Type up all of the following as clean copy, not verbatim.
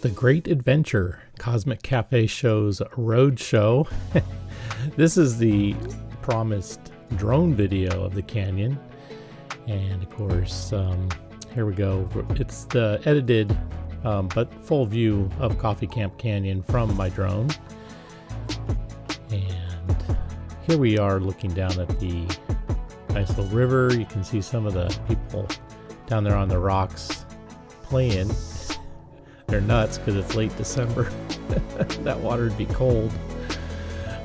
The Great Adventure Cosmic Cafe Show's road show. This is the promised drone video of the canyon, and of course here we go. It's the edited but full view of Coffee Camp Canyon from my drone, and here we are looking down at the nice little river. You can see some of the people down there on the rocks playing. They're nuts because it's late December. That water would be cold.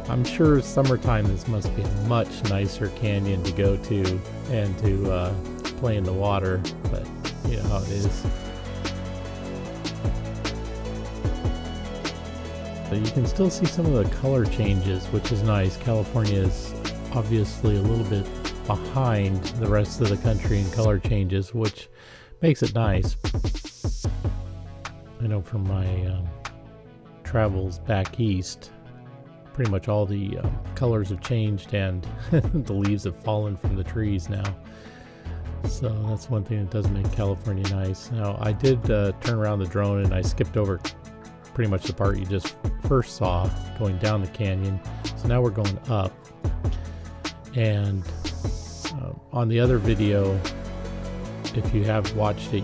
I'm sure summertime this must be a much nicer canyon to go to and to play in the water, but you know how it is. But you can still see some of the color changes, which is nice. California is obviously a little bit behind the rest of the country in color changes, which makes it nice. I know from my travels back east, pretty much all the colors have changed and the leaves have fallen from the trees now. So that's one thing that does make California nice. Now I did turn around the drone and I skipped over pretty much the part you just first saw going down the canyon. So now we're going up. And on the other video, if you have watched it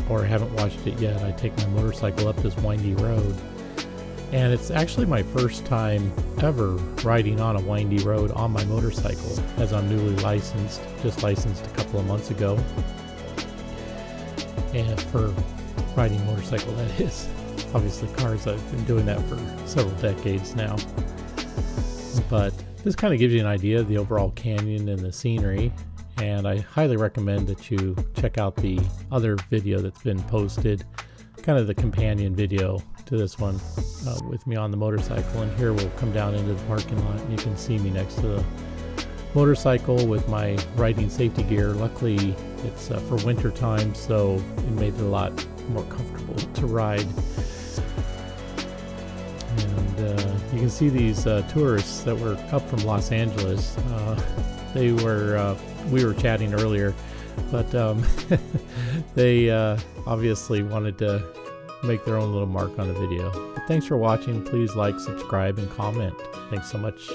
or haven't watched it yet, I take my motorcycle up this windy road, and it's actually my first time ever riding on a windy road on my motorcycle, as I'm newly licensed, just licensed a couple of months ago, and for riding motorcycle, that is. Obviously cars, I've been doing that for several decades now, but this kind of gives you an idea of the overall canyon and the scenery. And I highly recommend that you check out the other video that's been posted, kind of the companion video to this one, with me on the motorcycle. And here we'll come down into the parking lot and you can see me next to the motorcycle with my riding safety gear. Luckily it's for winter time, so it made it a lot more comfortable to ride. And you can see these tourists that were up from Los Angeles. We were chatting earlier, but they obviously wanted to make their own little mark on the video. But thanks for watching. Please like, subscribe, and comment. Thanks so much.